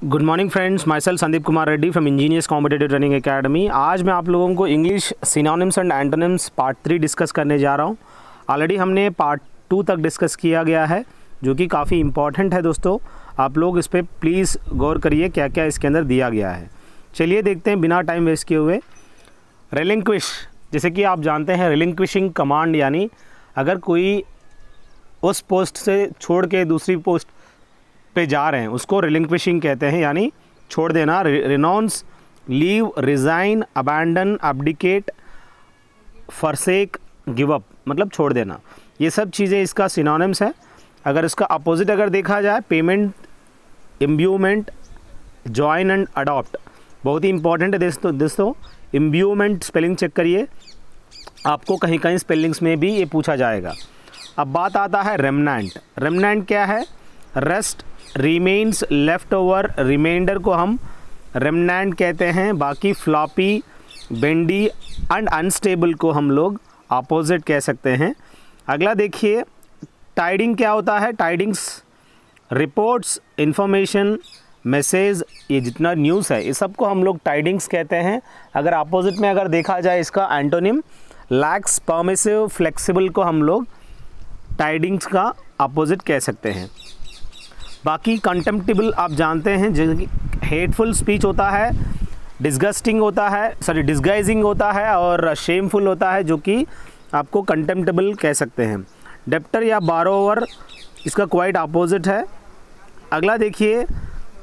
Good morning friends, my self Sandeep Kumar Reddy from engineers competitive training academy. आज मैं आप लोगों को English synonyms and antonyms part 3 discuss करने जा रहा हूं। ऑलरेडी हमने पार्ट 2 तक डिस्कस किया गया है, जो कि काफ़ी इंपॉर्टेंट है दोस्तों। आप लोग इस पर प्लीज़ गौर करिए क्या क्या इसके अंदर दिया गया है। चलिए देखते हैं बिना टाइम वेस्ट किए हुए। रिलिंक्विश, जैसे कि आप जानते हैं रिलिंक्विशिंग कमांड, यानी अगर कोई उस पोस्ट से छोड़ के दूसरी पोस्ट पे जा रहे हैं उसको रिलिंक्विशिंग कहते हैं, यानी छोड़ देना। Renounce, leave, resign, abandon, abdicate, forsake, give up, मतलब छोड़ देना। ये सब चीज़ें इसका सिनोनिम्स है। अगर इसका अपोजिट अगर देखा जाए, पेमेंट, इम्ब्यूमेंट, जॉइन एंड अडॉप्ट, बहुत ही इंपॉर्टेंट है दोस्तों। इम्ब्यूमेंट स्पेलिंग चेक करिए, आपको कहीं कहीं स्पेलिंग्स में भी ये पूछा जाएगा। अब बात आता है रेमनेंट। रेमनेंट क्या है? Rest, remains, left over, remainder को हम रेमनेंट कहते हैं। बाकी फ्लॉपी, बेंडी एंड अनस्टेबल को हम लोग अपोजिट कह सकते हैं। अगला देखिए, टाइडिंग क्या होता है? टाइडिंग्स, रिपोर्ट्स, इंफॉर्मेशन, मैसेज, ये जितना न्यूज़ है, ये सबको हम लोग टाइडिंग्स कहते हैं। अगर अपोजिट में अगर देखा जाए इसका एंटोनिम, लैक्स, परमिसिव, फ्लेक्सिबल को हम लोग टाइडिंग्स का अपोजिट कह सकते हैं। बाकी कंटेम्प्टिबल आप जानते हैं, जो कि हेटफुल स्पीच होता है, डिस्गस्टिंग होता है, डिस्गाइजिंग होता है और शेमफुल होता है, जो कि आपको कंटेम्प्टेबल कह सकते हैं। डेप्टर या बारोवर, इसका क्वाइट अपोजिट है। अगला देखिए,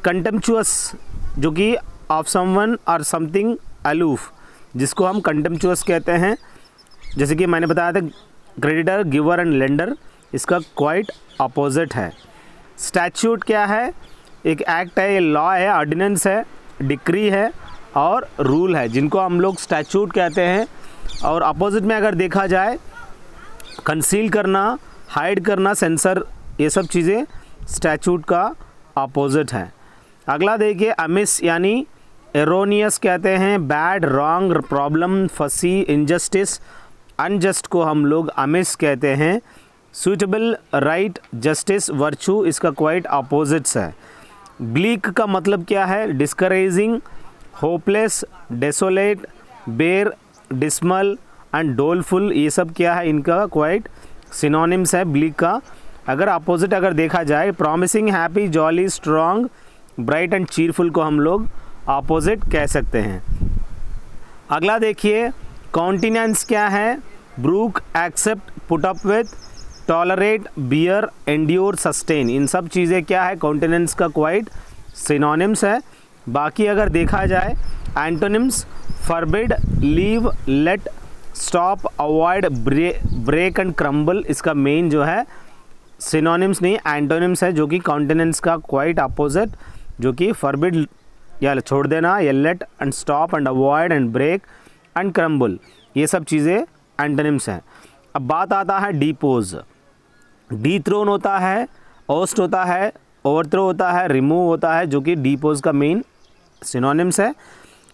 कंटेम्पचुअस, जो कि ऑफ समवन और समथिंग अलूफ, जिसको हम कंटेम्पचुअस कहते हैं। जैसे कि मैंने बताया था, क्रेडिटर, गिवर एंड लेंडर, इसका क्वाइट अपोजिट है। स्टैच्यूट क्या है? एक एक्ट है, ये लॉ है, ऑर्डिनेंस है, डिक्री है और रूल है, जिनको हम लोग स्टैच्यूट कहते हैं। और अपोजिट में अगर देखा जाए, कंसील करना, हाइड करना, सेंसर, ये सब चीज़ें स्टैच्यूट का अपोजिट है। अगला देखिए, अमिस यानी एरोनियस कहते हैं, बैड, रॉन्ग, प्रॉब्लम, फसी, इनजस्टिस, अनजस्ट को हम लोग अमिस कहते हैं। सूटेबल, राइट, जस्टिस, वर्चू, इसका क्वाइट अपोजिट्स है। ब्लीक का मतलब क्या है? डिस्करेजिंग, होपलेस, डेसोलेट, बेर, डिस्मल एंड डोलफुल, ये सब क्या है? इनका क्वाइट सिनोनिम्स है ब्लीक का। अगर अपोजिट अगर देखा जाए, promising, happy, jolly, strong, bright and चीरफुल को हम लोग अपोजिट कह सकते हैं। अगला देखिए, कॉन्टिनेंस क्या है? Brook, accept, put up with, tolerate, bear, endure, sustain, इन सब चीज़ें क्या है? कॉन्टिनेंस का क्वाइट सिनोनिम्स है। बाकी अगर देखा जाए, antonyms, forbid, leave, let, stop, avoid, break and crumble, इसका मेन जो है सिनोनिम्स नहीं एंटोनिम्स है, जो कि कॉन्टिनेंस का क्वाइट अपोजिट, जो कि फॉरबिड या छोड़ देना, या let and stop and avoid and break and crumble, ये सब चीज़ें एंटोनिम्स हैं। अब बात आता है डिपोज। डीथ्रोन होता है, ओस्ट होता है, ओवरथ्रो होता है, रिमूव होता है, जो कि डिपोज का मेन सिनोनिम्स है।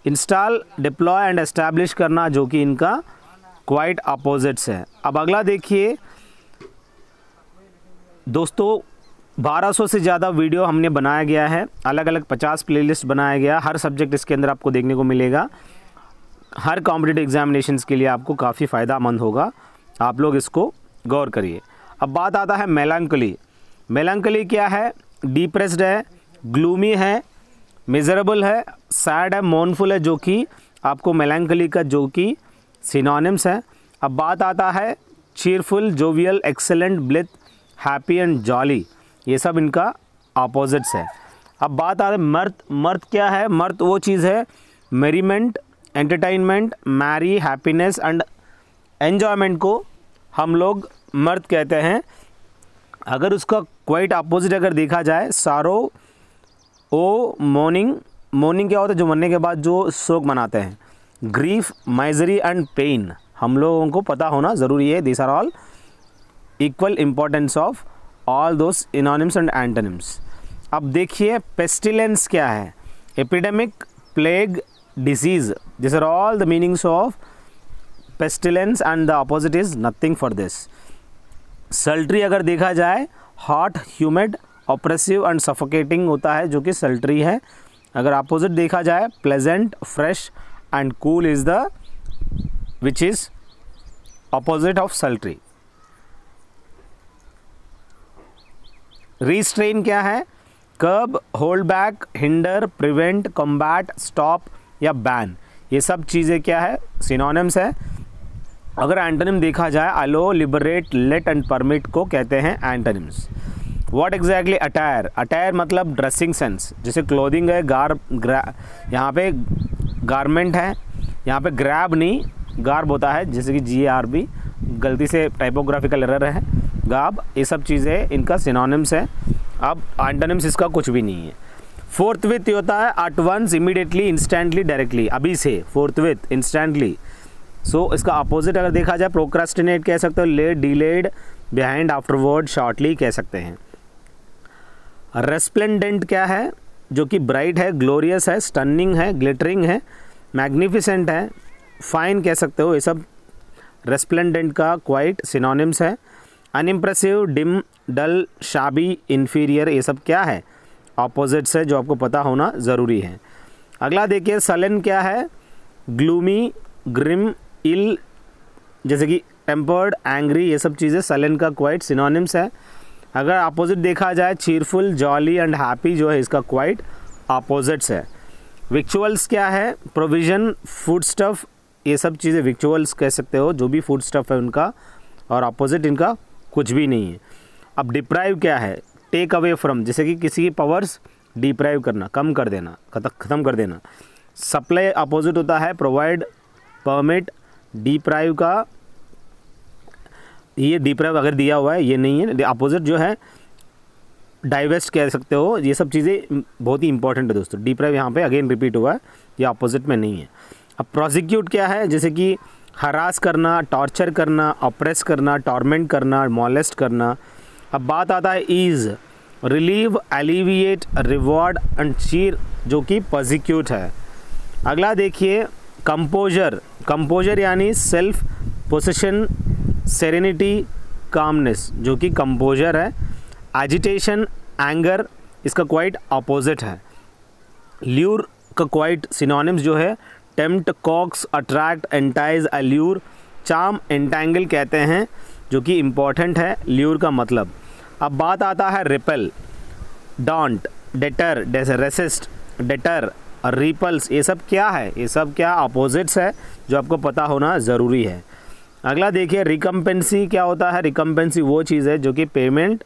इंस्टॉल, डिप्लॉय एंड एस्टैब्लिश करना, जो कि इनका क्वाइट अपोजिट्स है। अब अगला देखिए दोस्तों, 1200 से ज़्यादा वीडियो हमने बनाया गया है, अलग अलग 50 प्लेलिस्ट बनाया गया, हर सब्जेक्ट इसके अंदर आपको देखने को मिलेगा। हर कॉम्पिटिटिव एग्जामिनेशंस के लिए आपको काफ़ी फ़ायदामंद होगा, आप लोग इसको गौर करिए। अब बात आता है मेलंकली। मेलंकली क्या है? डिप्रेस्ड है, ग्लूमी है, मिजरेबल है, सैड है, मोर्नफुल है, जो कि आपको मेलंकली का जो कि सिनोनिम्स है। अब बात आता है चीरफुल, jovial, excellent, blithe, happy and jolly, ये सब इनका अपोजिट्स है। अब बात आता है मर्त। मर्त क्या है? मर्त वो चीज़ है, merriment, entertainment, merry, happiness and enjoyment को हम लोग मर्त कहते हैं। अगर उसका क्वाइट अपोजिट अगर देखा जाए, सारो, ओ, मोर्निंग। मोर्निंग क्या होता है? जो मरने के बाद जो शोक मनाते हैं। ग्रीफ, माइजरी एंड पेन, हम लोगों को पता होना ज़रूरी है। This are all equal importance of all those synonyms and antonyms. अब देखिए, पेस्टिलेंस क्या है? Epidemic, plague, disease, this are all the meanings of pestilence and the opposite is nothing for this. Sultry अगर देखा जाए, hot, humid, oppressive and suffocating होता है जो कि सल्ट्री है। अगर अपोजिट देखा जाए pleasant, fresh and cool is the which is opposite of sultry. Restrain क्या है? Curb, hold back, hinder, prevent, combat, stop या बैन, ये सब चीज़ें क्या है? सिनोनिम्स है। अगर एंटोनिम देखा जाए अलो, लिबरेट, लेट एंड परमिट को कहते हैं antonyms. What exactly attire? Attire मतलब ड्रेसिंग सेंस, जैसे क्लोथिंग है, यहाँ पे गारमेंट है, यहाँ पे ग्रैब नहीं गार्ब होता है, जैसे कि GARB, गलती से टाइपोग्राफिकल एरर है, गाब, ये सब चीज़ें इनका सिनोनिम्स है। अब एंटोनिम्स इसका कुछ भी नहीं है। फोर्थविथ होता है at once, immediately, instantly, directly, अभी से, फोर्थविथ, इंस्टेंटली। सो इसका अपोजिट अगर देखा जाए प्रोक्रास्टिनेट कह सकते हो, late, delayed, behind, afterward, shortly कह सकते हैं। रेस्प्लेंडेंट क्या है? जो कि ब्राइट है, ग्लोरियस है, स्टनिंग है, ग्लिटरिंग है, मैग्निफिसेंट है, फाइन कह सकते हो, ये सब रेस्प्लेंडेंट का क्वाइट सिनोनिम्स है। अनइम्प्रेसिव, डिम, डल, शाबी, इन्फीरियर, ये सब क्या है? ऑपोजिट्स है जो आपको पता होना ज़रूरी है। अगला देखिए सलन क्या है? ग्लूमी, ग्रिम, इल, जैसे कि टेम्पर्ड, एंग्री, ये सब चीज़ें सलन का क्वाइट सिनोनिम्स है। अगर अपोजिट देखा जाए चीरफुल, जॉली एंड हैप्पी जो है इसका क्वाइट अपोजिट्स है। विक्चुअल्स क्या है? प्रोविजन, फूड स्टफ, ये सब चीज़ें विक्चुअल्स कह सकते हो, जो भी फूड स्टफ है उनका, और अपोजिट इनका कुछ भी नहीं है। अब डिप्राइव क्या है? टेक अवे फ्रॉम, जैसे कि किसी की पावर्स डिप्राइव करना, कम कर देना, ख़त्म कर देना। सप्लाई अपोजिट होता है प्रोवाइड, परमिट। डिप्राइव का ये डिप्राइव अगर दिया हुआ है ये नहीं है, अपोजिट जो है डाइवेस्ट कह सकते हो। ये सब चीज़ें बहुत ही इंपॉर्टेंट है दोस्तों। डिप्राइव यहाँ पे अगेन रिपीट हुआ है, ये अपोजिट में नहीं है। अब प्रोसिक्यूट क्या है? जैसे कि हरास करना, टॉर्चर करना, ऑप्रेस करना, टॉर्मेंट करना, मॉलेस्ट करना। अब बात आता है ease, relieve, alleviate, reward and cheer, जो कि प्रोसिक्यूट है। अगला देखिए कंपोजर। कंपोजर यानी सेल्फ पोसेशन, सेरेनिटी, कामनेस, जो कि कंपोजर है। एजिटेशन, एंगर, इसका क्वाइट अपोजिट है। ल्यूर का क्वाइट सिनोनिम्स जो है tempt, coax, attract, entice, allure, charm, entangle कहते हैं, जो कि इम्पॉर्टेंट है ल्यूर का मतलब। अब बात आता है repel, don't, deter, resist, deter, repulse, ये सब क्या है? ये सब क्या अपोजिट्स है जो आपको पता होना ज़रूरी है। अगला देखिए रिकम्पेंसी क्या होता है? रिकम्पेंसी वो चीज़ है जो कि payment,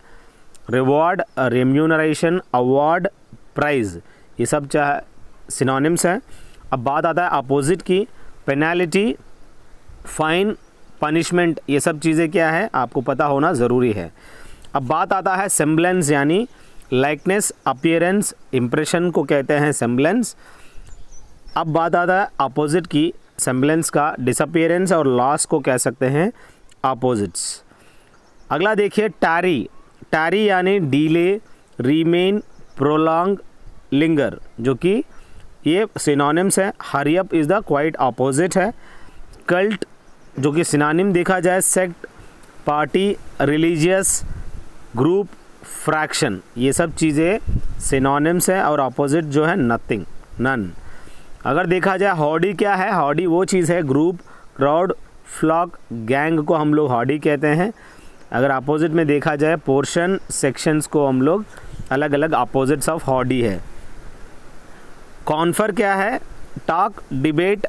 reward, remuneration, award, prize, ये सब चाहे सिनोनिम्स हैं। अब बात आता है अपोजिट की, पेनल्टी, फाइन, पनिशमेंट, ये सब चीज़ें क्या है आपको पता होना ज़रूरी है। अब बात आता है सेम्बलेंस यानी लाइकनेस, अपीयरेंस, इम्प्रेशन को कहते हैं सेम्बलेंस। अब बात आता है अपोजिट की सेम्बलेंस का, डिसअपीयरेंस और लॉस को कह सकते हैं अपोजिट्स। अगला देखिए टैरी। टैरी यानी डीले, रीमेन, प्रोलॉन्ग, लिंगर, जो कि ये सिनोनिम्स है। Hurry up is the quite opposite है। कल्ट, जो कि सिनोनिम देखा जाए sect, party, religious, group, fraction, ये सब चीज़ें सिनोनिम्स है और अपोजिट जो है नथिंग, नन। अगर देखा जाए हॉडी क्या है? हॉडी वो चीज़ है ग्रुप, क्राउड, फ्लॉक, गैंग को हम लोग हॉडी कहते हैं। अगर अपोजिट में देखा जाए पोर्शन, सेक्शंस को हम लोग अलग अलग अपोजिट्स ऑफ हॉडी है। कॉन्फर क्या है? Talk, debate,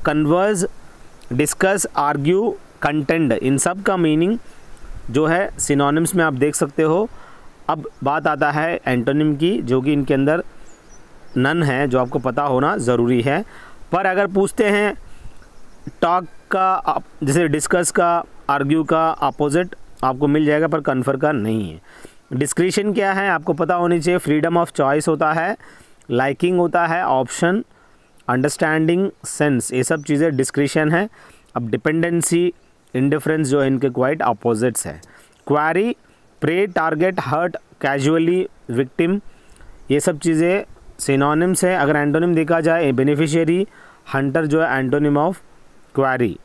converse, discuss, argue, contend, इन सब का मीनिंग जो है सिनोनिम्स में आप देख सकते हो। अब बात आता है एंटोनिम की, जो कि इनके अंदर नन है, जो आपको पता होना ज़रूरी है। पर अगर पूछते हैं टॉक का, जैसे डिस्कस का, आर्ग्यू का अपोजिट आपको मिल जाएगा, पर कन्फर का नहीं है। डिस्क्रिशन क्या है आपको पता होनी चाहिए। फ्रीडम ऑफ चॉइस होता है, लाइकिंग होता है, ऑप्शन, अंडरस्टैंडिंग, सेंस, ये सब चीज़ें डिस्क्रिशन है। अब डिपेंडेंसी, इंडिफरेंस जो है इनके क्वाइट अपोजिट्स है। Quarry, prey, target, hurt, casualty, victim, ये सब चीज़ें सिनोनिम्स है। अगर एंटोनिम देखा जाए बेनिफिशियरी, हंटर जो है antonym of query.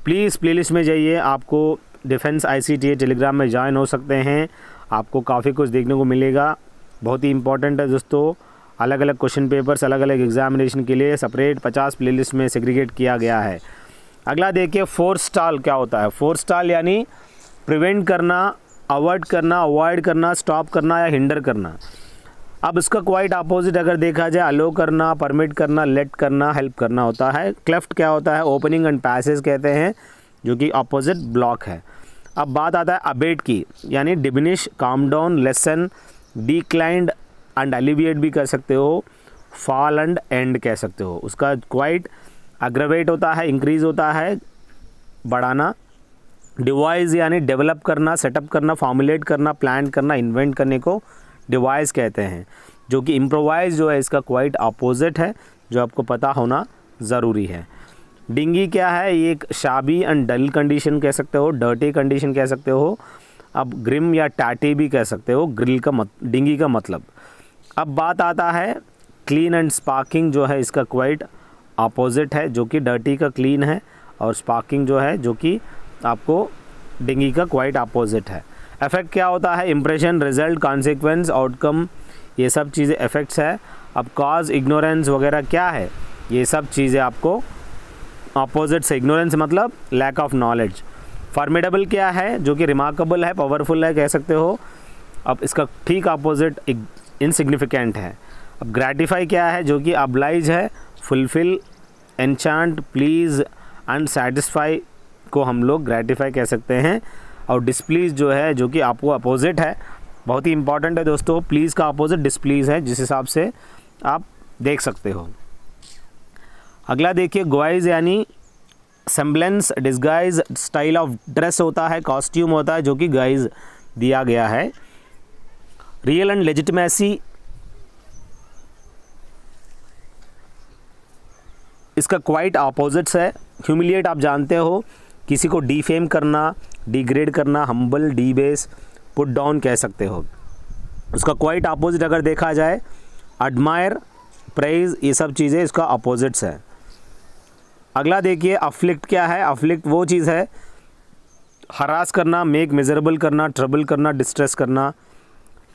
Please playlist में जाइए, आपको डिफेंस ICTA टेलीग्राम में ज्वाइन हो सकते हैं। आपको काफ़ी कुछ देखने को मिलेगा। बहुत ही इंपॉर्टेंट है दोस्तों। अलग अलग क्वेश्चन पेपर्स अलग अलग एग्जामिनेशन के लिए सेपरेट 50 प्लेलिस्ट में सेग्रीगेट किया गया है। अगला देखिए फोरस्टाल क्या होता है। फोरस्टाल यानी प्रिवेंट करना, अवॉइड करना, स्टॉप करना या हिंडर करना। अब इसका क्वाइट अपोजिट अगर देखा जाए अलो करना, परमिट करना, लेट करना, हेल्प करना होता है। क्लेफ्ट क्या होता है, ओपनिंग एंड पैसेज कहते हैं, जो कि अपोजिट ब्लॉक है। अब बात आता है अबेट की, यानी diminish, calm down, lesson, declined and alleviate भी कह सकते हो, फॉल एंड एंड कह सकते हो। उसका क्वाइट अग्रवेट होता है, इंक्रीज होता है, बढ़ाना। डिवाइस यानी डेवलप करना, सेटअप करना, फॉर्मुलेट करना, प्लान करना, इन्वेंट करने को डिवाइस कहते हैं, जो कि इम्प्रोवाइज जो है इसका क्वाइट अपोजिट है, जो आपको पता होना ज़रूरी है। डिंगी क्या है, ये एक शाबी एंड डल कंडीशन कह सकते हो, डर्टी कंडीशन कह सकते हो। अब ग्रिम या टाटी भी कह सकते हो, ग्रिल का डिंगी का मतलब। अब बात आता है क्लीन एंड स्पार्किंग, जो है इसका क्वाइट अपोजिट है, जो कि डर्टी का क्लीन है, और स्पार्किंग जो है जो कि आपको डिंगी का क्वाइट अपोजिट है। इफेक्ट क्या होता है, इंप्रेशन, रिजल्ट, कॉन्सिक्वेंस, आउटकम, ये सब चीज़ें इफेक्ट्स है। अब कॉज, इग्नोरेंस वगैरह क्या है, ये सब चीज़ें आपको अपोजिट से। इग्नोरेंस मतलब लैक ऑफ नॉलेज। फॉर्मिडेबल क्या है, जो कि रिमार्केबल है, पावरफुल है कह सकते हो। अब इसका ठीक अपोजिट इनसिग्निफिकेंट है। अब ग्रेटिफाई क्या है, जो कि अब्लाइज है, fulfil, enchant, please and satisfy को हम लोग ग्रेटिफाई कह सकते हैं। और डिस्प्लीज जो है, जो कि आपको अपोजिट है, बहुत ही इंपॉर्टेंट है दोस्तों। प्लीज़ का अपोजिट डिस्प्लीज है, जिस हिसाब से आप देख सकते हो। अगला देखिए ग्वाइज यानी semblance, disguise, style of dress होता है, कॉस्ट्यूम होता है, जो कि गाइज दिया गया है। रियल एंड लेजिटिमेसी, इसका क्वाइट अपोजिट्स है। ह्यूमिलिएट आप जानते हो, किसी को डिफेम करना, डिग्रेड करना, हम्बल, डीबेस, पुट डाउन कह सकते हो। उसका क्वाइट अपोजिट अगर देखा जाए एडमायर, प्रेज, ये सब चीज़ें इसका अपोजिट्स है। अगला देखिए अफ्लिक्ट क्या है। अफ्लिक्ट वो चीज़ है, हरास करना, मेक मिजरेबल करना, ट्रबल करना, डिस्ट्रेस करना।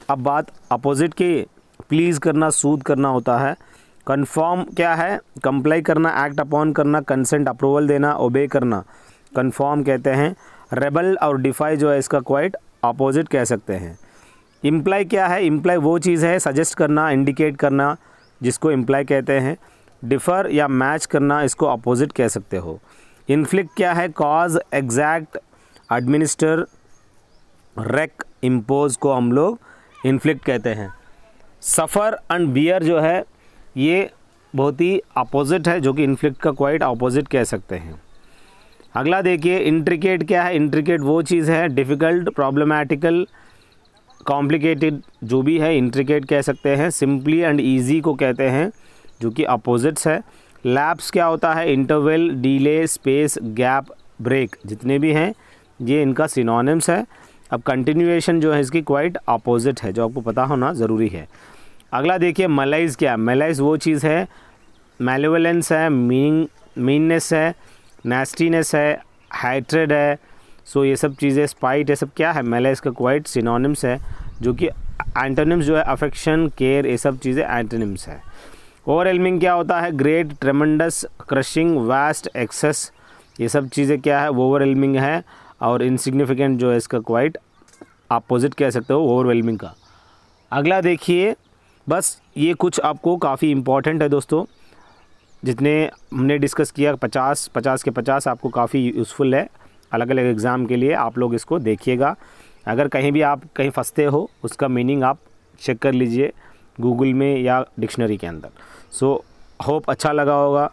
अब बात अपोजिट की, प्लीज़ करना, सूद करना होता है। कन्फर्म क्या है, कंप्लाई करना, एक्ट अपॉन करना, कंसेंट, अप्रूवल देना, ओबे करना, कन्फर्म कहते हैं। रेबल और डिफाई जो है इसका क्वाइट अपोजिट कह सकते हैं। इम्प्लाई क्या है, इम्प्लाई वो चीज़ है, सजेस्ट करना, इंडिकेट करना, जिसको इम्प्लाई कहते हैं। डिफ़र या मैच करना, इसको अपोजिट कह सकते हो। इन्फ्लिक्ट क्या है, cause, exact, administer, wreak, impose को हम लोग इन्फ्लिक्ट कहते हैं। सफ़र एंड बियर जो है ये बहुत ही अपोजिट है, जो कि इन्फ्लिक्ट का क्वाइट अपोजिट कह सकते हैं। अगला देखिए इंट्रिकेट क्या है। इंट्रिकेट वो चीज़ है, डिफ़िकल्ट, प्रॉब्लमैटिकल, कॉम्प्लिकेटेड, जो भी है इंट्रिकेट कह सकते हैं। सिंपली एंड ईजी को कहते हैं, जो कि अपोजिट्स है। लैप्स क्या होता है, interval, delay, space, gap, break, जितने भी हैं ये इनका सिनोनिम्स है। अब कंटिन्यूएशन जो है इसकी क्वाइट अपोजिट है, जो आपको पता होना ज़रूरी है। अगला देखिए मलाइज क्या है। मलाइज वो चीज़ है, मैलेवलेंस है, मीननेस है, नेस्टीनेस है, हाइट्रेड है। सो ये सब चीज़ें, स्पाइट, ये सब क्या है, मलाइज का क्वाइट सिनोनिम्स है, जो कि एंटोनिम्स जो है अफेक्शन, केयर, ये सब चीज़ें एंटोनिम्स है। ओवरवेलमिंग क्या होता है, great, tremendous, crushing, vast, excess, ये सब चीज़ें क्या है, ओवरवेलमिंग है। और इनसिग्निफिकेंट जो है इसका क्वाइट अपोजिट कह सकते हो ओवरवेलमिंग का। अगला देखिए, बस ये कुछ आपको काफ़ी इम्पॉर्टेंट है दोस्तों, जितने हमने डिस्कस किया 50 के 50 आपको काफ़ी यूज़फुल है अलग अलग एग्ज़ाम के लिए। आप लोग इसको देखिएगा। अगर कहीं भी आप कहीं फंसते हो, उसका मीनिंग आप चेक कर लीजिए गूगल में या डिक्शनरी के अंदर। सो होप अच्छा लगा होगा।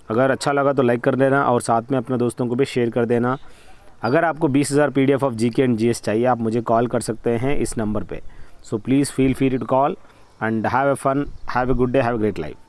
अगर अच्छा लगा तो लाइक कर देना और साथ में अपने दोस्तों को भी शेयर कर देना। अगर आपको 20,000 PDF of GK and GS चाहिए, आप मुझे कॉल कर सकते हैं इस नंबर पे। So please feel free to call and have a fun, have a good day, have a great life.